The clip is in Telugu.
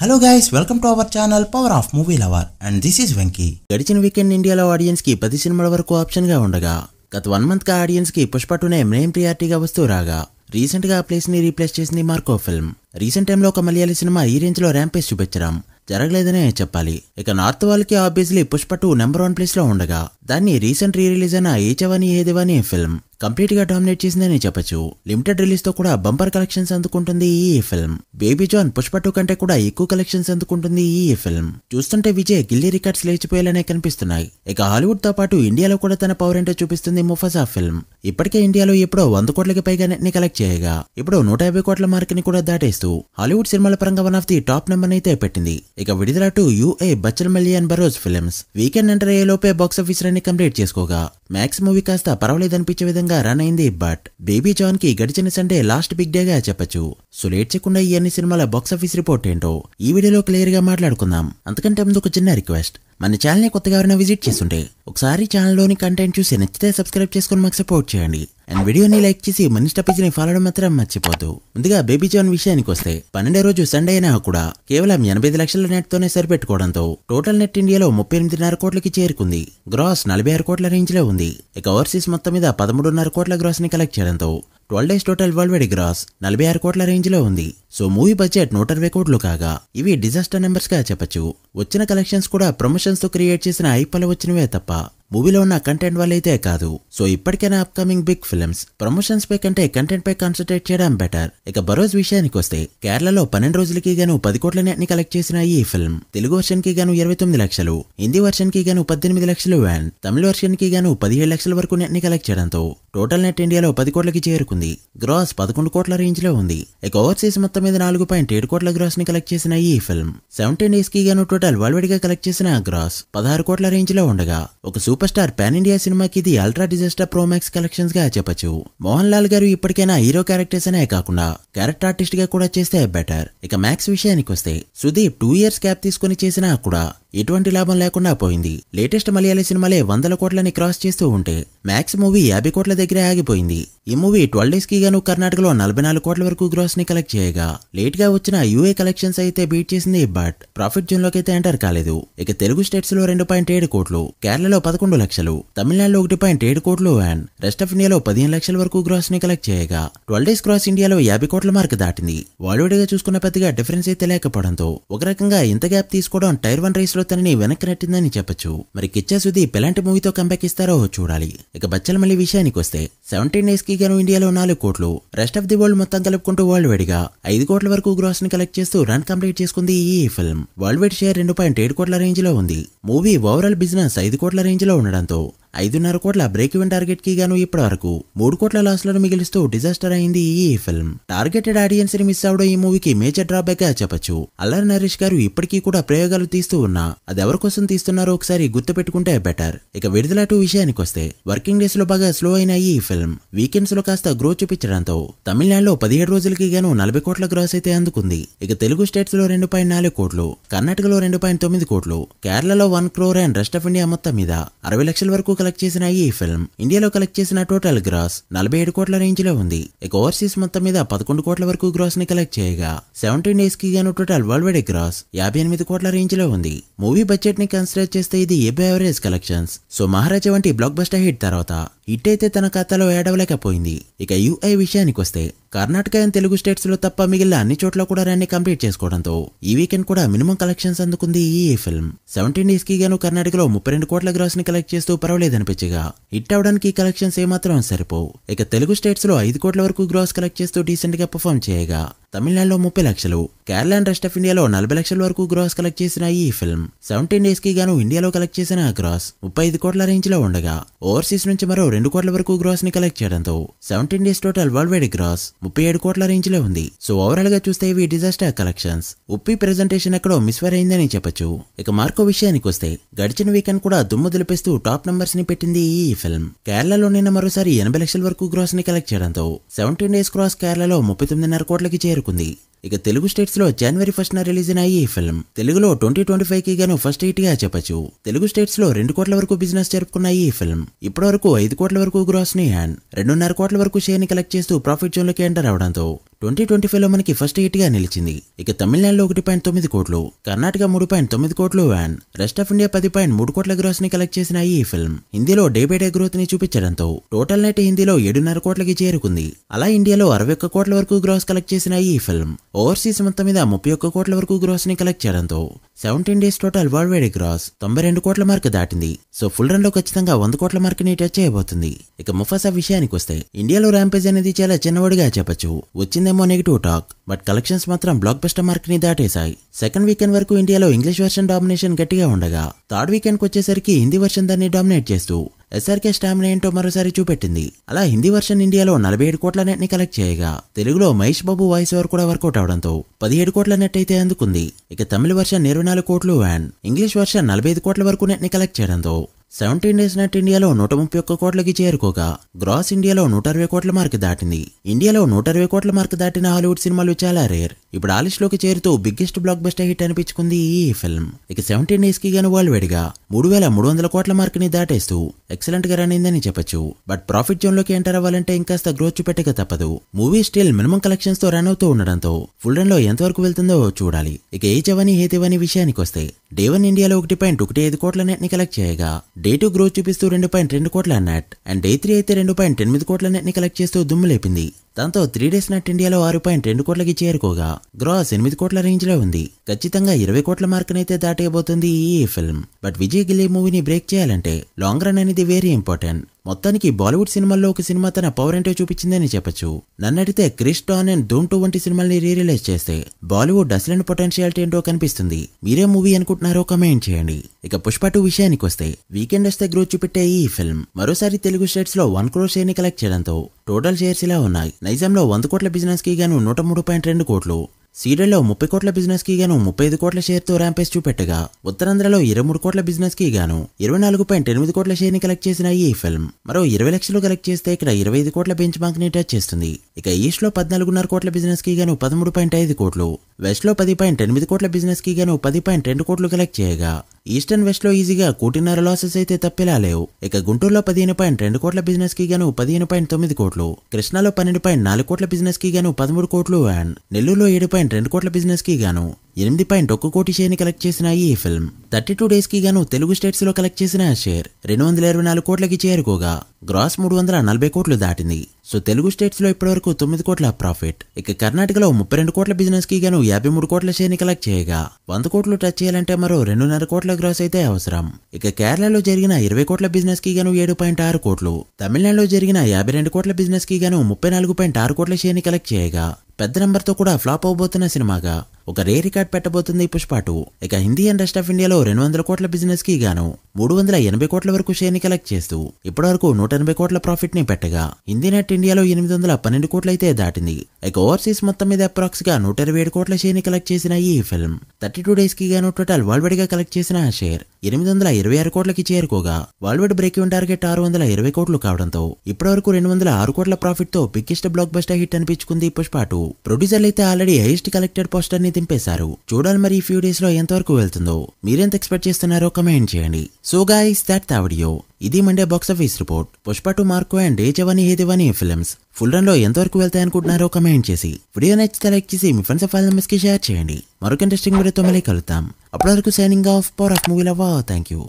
Hello guys, welcome to our channel power of movie lover and this is Venky. గడిచిన వీకెండ్ ఇండియాలో ఆడియన్స్ కి 10 సినిమాల వరకు ఆప్షన్ గా ఉండగా గత 1 మంత్ గా ఆడియన్స్ కి పుష్ప 2 మెయిన్ ప్రియారిటీగా వస్తూ రాగా రీసెంట్ గా ఆ ప్లేస్ ని రీప్లేస్ చేసింది మార్కో ఫిల్మ్. రీసెంట్ టైంలో ఒక మలయాళీ సినిమా ఈ రేంజ్ లో ర్యాంపేజ్ చూపించడం జరగలేదనే చెప్పాలి. ఇక నార్త్ వాళ్ళకి ఆబ్వియస్లీ పుష్ప 2 నెంబర్ 1 ప్లేస్ లో ఉండగా దాన్ని రీసెంట్ రీ రిలీజ్ అయిన ఏ చవని ఏ దివాని ఫిల్మ్ కంప్లీట్ గా డామినేట్ చేసిందని చెప్పొచ్చు. లిమిటెడ్ రిలీజ్ తో కూడా బంపర్ కలెక్షన్స్ అందుకుంటుంది ఈ ఫిల్మ్. బేబీ జాన్ పుష్ప 2 కంటే కూడా ఎక్కువ కలెక్షన్స్ అందుకుంటుంది ఈ ఫిల్మ్. చూస్తుంటే విజయ్ గిల్లీ రికార్డ్స్ లేచిపోయేలానే కనిపిస్తున్నాయి. ఇక హాలీవుడ్ తో పాటు ఇండియాలో కూడా తన పవర్ ఏంటో చూపిస్తుంది ముఫాసా ఫిల్మ్. ఇప్పటికే ఇండియాలో ఎప్పుడో 100 కోట్లకి పైగా నెట్ ని కలెక్ట్ చేయగా ఇప్పుడు 150 కోట్ల మార్క్ ని కూడా దాటేస్తూ హాలీవుడ్ సినిమాల పరంగా one of the top number అయితే పెట్టింది. ఇక Vidudala two UI Bachhala Malli Barroz films weekend enter అయ్యే లోపే బాక్సాఫీస్ రన్ ని కంప్లీట్ చేసుకోగా మ్యాక్స్ మూవీ కాస్త పర్వాలేదనిపించే విధంగా రన్ అయింది. బట్ బేబీ జాన్ కి గడిచిన సండే లాస్ట్ బిగ్ డే గా చెప్పొచ్చు. సో లేట్ చేయకుండా ఈ అన్ని సినిమాల బాక్సాఫీస్ రిపోర్ట్ ఏంటో ఈ వీడియోలో క్లియర్ గా మాట్లాడుకుందాం. అంతకంటే ముందు ఒక చిన్న రిక్వెస్ట్, మన ఛానల్ ని కొత్తగా ఎవరైనా విజిట్ చేస్తుంటే ఒకసారి ఛానల్లోని కంటెంట్ చూసి నచ్చితే సబ్స్క్రైబ్ చేసుకుని మాకు సపోర్ట్ చేయండి. అండ్ వీడియోని లైక్ చేసి మన ఇన్స్టా పేజ్ ని ఫాలో అవడం మాత్రం మర్చిపోదు. ముందుగా బేబీ జాన్ విషయానికి వస్తే 12వ రోజు సండే అయినా కూడా కేవలం 85 లక్షల నెట్ తోనే సరిపెట్టుకోవడంతో టోటల్ నెట్ ఇండియాలో 38.5 కోట్లకి చేరుకుంది. గ్రాస్ 46 కోట్ల రేంజ్ లో ఉంది. ఇక ఓవర్సీస్ మొత్తం మీద 13.5 కోట్ల గ్రాస్ ని కలెక్ట్ చేయడంతో 12 days total worldwide gross 46 కోట్ల రేంజ్ లో ఉంది. సో మూవీ బడ్జెట్ 120 కోట్లు కాగా ఇవి డిజాస్టర్ నెంబర్స్ గా చెప్పొచ్చు. వచ్చిన కలెక్షన్స్ కూడా ప్రమోషన్స్ తో క్రియేట్ చేసిన ఐపల్ వచ్చినవే తప్ప మూవీలో ఉన్న కంటెంట్ వల్లైతే కాదు. సో ఇప్పటికైనా అప్కమింగ్ బిగ్ ఫిల్మ్స్ ప్రమోషన్స్ పై కంటే కంటెంట్ పై కాన్సన్ట్రేట్ చేయడం బెటర్. ఇక బరోజ్ విషయానికి వస్తే కేరళలో 12 రోజులకి గాను 10 కోట్ల నెట్ ని కలెక్ట్ చేసిన ఈ ఫిల్మ్ తెలుగు వర్షన్ కి గాను 29 లక్షలు, హిందీ వర్షన్ కి గాను 18 లక్షలు అండ్ తమిళ వర్షన్ కి గాను 17 లక్షల వరకు నెట్ ని కలెక్ట్ చేయడంతో టోటల్ నెట్ ఇండియాలో 10 కోట్లకి చేరుకుంది. గ్రాస్ 11 కోట్ల రేంజ్ లో ఉంది. ఇక ఓవర్సీస్ మొత్తం మీద 4.7 కోట్ల గ్రాస్ ని కలెక్ట్ చేసిన ఈ ఫిల్మ్ 17 డేస్ కి గాను టోటల్ వరల్డ్ వైడ్ గా కలెక్ట్ చేసిన గ్రాస్ 16 కోట్ల రేంజ్ లో ఉండగా ఒక సూపర్ స్టార్ పాన్ ఇండియా సినిమాకి ఇది అల్ట్రా డిజాస్టర్ ప్రోమాక్స్ కలెక్షన్స్ గా చెప్పొచ్చు. మోహన్ లాల్ గారు ఇప్పటికైనా హీరో క్యారెక్టర్స్ అనే కాకుండా క్యారెక్టర్ ఆర్టిస్ట్ గా కూడా చేస్తే బెటర్. ఇక మ్యాక్స్ విషయానికి వస్తే సుదీప్ 2 ఇయర్స్ క్యాప్ తీసుకుని చేసినా కూడా ఎటువంటి లాభం లేకుండా పోయింది. లేటెస్ట్ మలయాళీ సినిమాలే 100 కోట్లని క్రాస్ చేస్తూ ఉంటే మ్యాక్స్ మూవీ 50 కోట్ల దగ్గరే ఆగిపోయింది. ఈ మూవీ 12 డేస్ కి గాను కర్ణాటకలో 44 కోట్ల వరకు గ్రాస్ ని కలెక్ట్ చేయగా లేట్ గా వచ్చిన యూఏ కలెక్షన్స్ అయితే బీట్ చేసింది. బట్ ప్రాఫిట్ జోన్ లోకి అయితే ఎంటర్ కాలేదు. ఇక తెలుగు స్టేట్స్ లో 2.7 కోట్లు, కేరళలో 11 లక్షలు, తమిళనాడులో 1.7 కోట్లు అండ్ రెస్ట్ ఆఫ్ ఇండియాలో 15 లక్షల వరకు గ్రాస్ ని కలెక్ట్ చేయగా 12 డేస్ గ్రాస్ ఇండియాలో 50 కోట్ల మార్క్ దాటింది. వరల్డ్ గా చూసుకున్న పెద్దగా డిఫరెన్స్ అయితే లేకపోవడంతో ఒక రకంగా ఇంత గ్యాప్ తీసుకోవడం టైర్ 1 రేస్ లో తనని వెనక్కి నెట్టిందని చెప్పొచ్చు. మరి కిచ్చా సుదీప్ ఎలాంటి మూవీతో కంబ్యాక్ ఇస్తారో చూడాలి. ఇక బచ్చల మళ్ళీ విషయానికి వస్తే 17 డేస్ కి గాను ఇండియాలో 4 కోట్లు, రెస్ట్ ఆఫ్ ది వరల్డ్ మొత్తం కలుపుకుంటూ వరల్డ్ వైడ్ గా 5 కోట్ల వరకు గ్రాస్ ని కలెక్ట్ చేస్తూ రన్ కంప్లీట్ చేసుకుంది ఈ ఫిల్మ్. వరల్డ్ వైడ్ షేర్ 2.7 కోట్ల రేంజ్ లో ఉంది. మూవీ ఓవరాల్ బిజినెస్ 5 కోట్ల రేంజ్ లో ఉండడంతో 5.5 కోట్ల బ్రేక్ ఈవెన్ టార్గెట్ కి గాను ఇప్పటి వరకు 3 కోట్ల లాస్ లను మిగిలిస్తూ డిజాస్టర్ అయింది ఈ ఫిల్మ్. టార్గెటెడ్ ఆడియన్స్ ని మిస్ అవడం ఈ మూవీకి మేజర్ డ్రాబ్యాక్ గా చెప్పొచ్చు. అల్లరి నరేష్ గారు ఇప్పటికీ కూడా ప్రయోగాలు తీస్తూ ఉన్నా అది ఎవరి కోసం తీస్తున్నారో ఒకసారి గుర్తు పెట్టుకుంటే బెటర్. ఇక విడుదల 2 విషయానికి వస్తే వర్కింగ్ డేస్ లో బాగా స్లో అయిన ఈ ఫిల్మ్ వీకెండ్స్ లో కాస్త గ్రోత్ చూపించడంతో తమిళనాడులో 17 రోజులకి గాను 40 కోట్ల గ్రాస్ అయితే అందుకుంది. ఇక తెలుగు స్టేట్స్ లో 2.4 కోట్లు, కర్ణాటకలో 2.9 కోట్లు, కేరళలో 1 crore and rest of India మొత్తం మీద 60 లక్షల వరకు కలెక్ట్ చేసిన ఈ ఫిల్మ్ ఇండియాలో కలెక్ట్ చేసిన టోటల్ గ్రాస్ 47 కోట్ల రేంజ్ లో ఉంది. ఇక ఓవర్సీస్ మొత్తం మీద 11 కోట్ల వరకు గ్రాస్ ని కలెక్ట్ చేయగా 17 డేస్ కి గాను టోటల్ వరల్డ్ వైడ్ గ్రాస్ 58 కోట్ల రేంజ్ లో ఉంది. మూవీ బడ్జెట్ ని కన్సిడర్ చేస్తే ఇది ఎబో యావరేజ్ కలెక్షన్స్. సో మహారాజా వంటి బ్లాక్ బస్టర్ హిట్ తర్వాత హిట్ అయితే తన ఖాతాలో యాడ్ అవ్వలేకపోయింది. ఇక యూఐ విషయానికి వస్తే కర్ణాటక అండ్ తెలుగు స్టేట్స్ లో తప్ప మిగిలిన అన్ని చోట్ల కూడా రన్ ని కంప్లీట్ చేసుకోవడంతో ఈ వీకెండ్ కూడా మినిమం కలెక్షన్స్ అందుకుంది ఈ ఫిల్మ్. 17 డేస్ కి గాను కర్ణాటకలో 32 కోట్ల గ్రాస్ ని కలెక్ట్ చేస్తూ పర్వాలేదనిపించగా హిట్ అవడానికి కలెక్షన్స్ ఏమాత్రం సరిపోవు. ఇక తెలుగు స్టేట్స్ లో 5 కోట్ల వరకు గ్రాస్ కలెక్ట్ చేస్తూ డీసెంట్ గా పర్ఫార్మ్ చేయగా తమిళనాడులో 30 లక్షలు, కేరళ అండ్ రెస్ట్ ఆఫ్ ఇండియాలో 40 లక్షల వరకు గ్రాస్ కలెక్ట్ చేసిన ఈ ఫిల్మ్ 17 డేస్ కి గాను ఇండియాలో కలెక్ట్ చేసిన గ్రాస్ 35 కోట్ల రేంజ్ లో ఉండగా ఓవర్సీస్ నుంచి మరో 2 కోట్ల వరకు గ్రాస్ ని కలెక్ట్ చేయడంతో 17 days total worldwide gross 37 కోట్ల రేంజ్ లో ఉంది. సో ఓవరాల్ గా చూస్తే ఇవి డిజాస్టర్ కలెక్షన్స్. ఉప్పి ప్రెజెంటేషన్ ఎక్కడో మిస్ఫైర్ అయిందని చెప్పొచ్చు. ఇక మార్కో విషయానికి వస్తే గడిచిన వీకెండ్ కూడా దుమ్ము దులిపేస్తూ టాప్ నంబర్స్ ని పెట్టింది ఈ ఫిల్మ్. కేరళలో నిన్న మరోసారి 80 లక్షల వరకు గ్రాస్ ని కలెక్ట్ చేయడంతో 17 డేస్ గ్రాస్ కేరళలో 39.5 కోట్లకి చేరుకుంది. ఇక తెలుగు స్టేట్స్ లో జనవరి 1న రిలీజ్ అయిన ఈ ఫిల్మ్ తెలుగులో 2025 కి గాను ఫస్ట్ హిట్ గా చెప్పొచ్చు. తెలుగు స్టేట్స్ లో 2 కోట్ల వరకు బిజినెస్ జరుపుకున్న ఈ ఫిల్మ్ ఇప్పటి వరకు 5 కోట్ల వరకు గ్రాస్ ని అండ్ 2.5 కోట్ల వరకు షేర్ ని కలెక్ట్ చేస్తూ ప్రాఫిట్ జోన్ లోకి ఎంటర్ అవడంతో 2025లో మనకి ఫస్ట్ హిట్ గా నిలిచింది. ఇక తమిళనాడులో 1.9 కోట్లు, కర్ణాటక 3.9 కోట్లు అండ్ రెస్ట్ ఆఫ్ ఇండియా 10.3 కోట్ల గ్రాస్ ని కలెక్ట్ చేసిన ఈ ఫిల్మ్ హిందీలో డే బై డే గ్రోత్ ని చూపించడంతో టోటల్ నెట్ హిందీలో 7.5 కోట్లకి చేరుకుంది. అలా ఇండియాలో 61 కోట్ల వరకు గ్రాస్ కలెక్ట్ చేసిన ఈ ఫిల్మ్ ఓవర్సీస్ మొత్తం మీద 31 కోట్ల వరకు గ్రాస్ ని కలెక్ట్ చేయడంతో 17 days total worldwide gross 92 కోట్ల మార్క్ దాటింది. సో ఫుల్ రన్ లో ఖచ్చితంగా 100 కోట్ల మార్క్ ని టచ్ చేయబోతుంది. ఇక ముఫాసా విషయానికి వస్తే ఇండియాలో ర్యాంపేజ్ అనేది చాలా చిన్నవాడిగా చెప్పొచ్చు. వచ్చిందేమో నెగిటివ్ టాక్, బట్ కలెక్షన్స్ మాత్రం బ్లాక్ బస్టర్ మార్క్ ని దాటేశాయి. సెకండ్ వీకెండ్ వరకు ఇండియాలో ఇంగ్లీష్ వర్షన్ డామినేషన్ గట్టిగా ఉండగా థర్డ్ వీకెండ్ కి వచ్చేసరికి హిందీ వర్షన్ దాన్ని డామినేట్ చేస్తూ ఎస్ఆర్కే స్టామినా ఏంటో మరోసారి చూపెట్టింది. అలా హిందీ వర్షన్ ఇండియాలో 47 కోట్ల నెట్ ని కలెక్ట్ చేయగా తెలుగులో మహేష్ బాబు వాయిస్ ఓవర్ కూడా వర్కౌట్ అవడంతో 17 కోట్ల నెట్ అయితే అందుకుంది. ఇక తమిళ వర్షన్ 24 కోట్లు అండ్ ఇంగ్లీష్ వర్షన్ 45 కోట్ల వరకు నెట్ ని కలెక్ట్ చేయడంతో 17 డేస్ నెట్ ఇండియాలో 131 కోట్లకి చేరుకోగా గ్రాస్ ఇండియాలో 160 కోట్ల మార్క్ దాటింది. ఇండియాలో 160 కోట్ల మార్క్ దాటిన హాలీవుడ్ సినిమాలు చాలా రేర్. ఇప్పుడు ఆ లిస్ట్ లోకి చేరుతూ బిగ్గెస్ట్ బ్లాక్ బస్టర్ హిట్ అనిపించుకుంది ఈ ఫిల్మ్. ఇక 17 డేస్ కి గాను వరల్డ్ వైడ్ గా 3300 కోట్ల మార్క్ ని దాటేస్తూ ఎక్సలెంట్ గా రన్ అయిందని చెప్పొచ్చు. బట్ ప్రాఫిట్ జోన్ లోకి ఎంటర్ అవ్వాలంటే ఇంకాస్త గ్రోత్ చూపెట్టక తప్పదు. మూవీ స్టిల్ మినిమం కలెక్షన్స్ తో రన్ అవుతూ ఉండడంతో ఫుల్ రన్ లో ఎంతవరకు వెళ్తుందో చూడాలి. ఇక ఏ జవాని హే దివాని విషయానికి వస్తే డే 1 ఇండియాలో 1.15 కోట్ల నెట్ ని కలెక్ట్ చేయగా డే 2 గ్రోత్ చూపిస్తూ 2.2 కోట్ల నెట్ అండ్ డే 3 అయితే 2.8 కోట్ల నెట్ ని కలెక్ట్ చేస్తూ దుమ్ము లేపింది. దాంతో 3 డేస్ నెట్ ఇండియాలో 6.2 కోట్లకి చేరుకోగా గ్రాస్ 8 కోట్ల రేంజ్ లో ఉంది. ఖచ్చితంగా 20 కోట్ల మార్క్ నైతే దాటేయబోతుంది ఈ ఫిల్మ్. బట్ విజయ్ గిల్లీ మూవీని బ్రేక్ చేయాలంటే లాంగ్ రన్ అనేది వెరీ ఇంపార్టెంట్. మొత్తానికి బాలీవుడ్ సినిమాల్లో ఒక సినిమా తన పవర్ ఏంటో చూపించిందని చెప్పొచ్చు. నన్నడితే క్రిస్ టాన్ అండ్ ధూమ్ 2 వంటి సినిమాల్ని రీరిలీజ్ చేస్తే బాలీవుడ్ అసలైన పొటెన్షియాలిటీ ఏంటో కనిపిస్తుంది. మీరే మూవీ అనుకుంటున్నారో కమెంట్ చేయండి. ఇక పుష్ప 2 విషయానికి వస్తే వీకెండ్ వస్తే గ్రోత్ చూపెట్టే ఈ ఫిల్మ్ మరోసారి తెలుగు స్టేట్స్ లో 1 crore షేర్ ని కలెక్ట్ చేయడంతో టోటల్ షేర్స్ ఇలా ఉన్నాయి. నైజాంలో 100 కోట్ల బిజినెస్ కి గాను 103.2 కోట్లు, సీడెల్లో 30 కోట్ల బిజినెస్ కి గాను 35 కోట్ల షేర్ తో ర్యాంపేజ్ చూపెట్టగా ఉత్తరాంధ్రలో 23 కోట్ల బిజినెస్ కి గాను 24.8 కోట్ల షేర్ ని కలెక్ట్ చేసిన ఈ ఫిల్మ్ మరో 20 లక్షలు కలెక్ట్ చేస్తే ఇక్కడ 25 కోట్ల బెంచ్ మార్క్ ని టచ్ చేస్తుంది. ఇక ఈస్ట్ లో 14.5 కోట్ల బిజినెస్ కి గాను 13.5 కోట్లు, వెస్ట్ లో 10.8 కోట్ల బిజినెస్ కి గాను 10.2 కోట్లు కలెక్ట్ చేయగా ఈస్ట్ అండ్ వెస్ట్ లో ఈజీగా 1.5 కోటి లాసెస్ అయితే తప్పేలా లేవు. ఇక గుంటూరులో 15.2 కోట్ల బిజినెస్ కి గాను 15.9 కోట్లు, కృష్ణాలో 12.4 కోట్ల బిజినెస్ కి గాను 13 కోట్లు అండ్ నెల్లూరులో 7.2 కోట్ల బిజినెస్ కి గాను 8.1 కోటి షేర్ ని కలెక్ట్ చేసిన ఈ ఫిల్మ్ 32 డేస్ కి గాను తెలుగు స్టేట్స్ లో కలెక్ట్ చేసిన షేర్ 224 కోట్లకి చేరుకోగా గ్రాస్ 340 కోట్లు దాటింది. సో తెలుగు స్టేట్స్ లో ఇప్పటివరకు 9 కోట్ల ప్రాఫిట్. ఇక కర్ణాటకలో 32 కోట్ల బిజినెస్ కి గాను 53 కోట్ల షేర్ ని కలెక్ట్ చేయగా 100 కోట్లు టచ్ చేయాలంటే మరో 2.5 కోట్ల గ్రాస్ అయితే అవసరం. ఇక కేరళలో జరిగిన 20 కోట్ల బిజినెస్ కి గాను 7.6 కోట్లు, తమిళనాడులో జరిగిన 52 కోట్ల బిజినెస్ కి గాను 34.6 కోట్ల షేర్ ని కలెక్ట్ చేయగా పెద్ద నంబర్ తో కూడా ఫ్లాప్ అవబోతున్న సినిమాగా ఒక రే రికార్డ్ పెట్టబోతుంది పుష్ప 2. ఇక హిందీ అండ్ రెస్ట్ ఆఫ్ ఇండియాలో 200 కోట్ల బిజినెస్ కి గాను 380 కోట్ల వరకు షేర్ ని కలెక్ట్ చేస్తూ ఇప్పటివరకు 180 కోట్ల ప్రాఫిట్ ని పెట్టగా హిందీ నెట్ ఇండియాలో 812 కోట్లు అయితే దాటింది. ఇక ఓవర్సీస్ మొత్తం మీద అప్రాక్స్ గా 127 కోట్ల షేర్ ని కలెక్ట్ చేసిన ఈ ఫిల్మ్ 32 డేస్ కి గాను టోటల్ వరల్డ్ వైడ్ గా కలెక్ట్ చేసిన షేర్ 826 కోట్లకి చేరుకోగా worldwide break even target 620 కోట్లు కావడంతో ఇప్పటివరకు 206 కోట్ల ప్రాఫిట్ తో బిగ్గెస్ట్ బ్లాక్ బస్టర్ హిట్ అనిపించుకుంది పుష్ప 2. ప్రొడ్యూసర్లు అయితే ఆల్రెడీ హైయెస్ట్ కలెక్టెడ్ పోస్టర్ ని దింపేశారు. చూడాలి మరి ఈ ఫ్యూ డేస్ లో ఎంతవరకు వెళ్తుందో. మీరెంత ఎక్స్పెక్ట్ చేస్తున్నారో కమెంట్ చేయండి. So guys that the video. ఇది Monday box office report. Pushpa 2 Marco and Yeh Jawaani Hai Deewani films full run లో ఎంతవరకు వెళ్తాయి అనుకుంటున్నారో కమెంట్ చేసి వీడియో నచ్చితే లైక్ చేసి మీ ఫ్రెండ్స్ అండ్ ఫ్యామిలీ మెంబర్స్ కి షేర్ చేయండి. మరొక ఇంట్రెస్టింగ్ వీడియోతో మళ్ళీ కలుద్దాం. అప్పటి వరకు signing off power of movie lover. Thank you.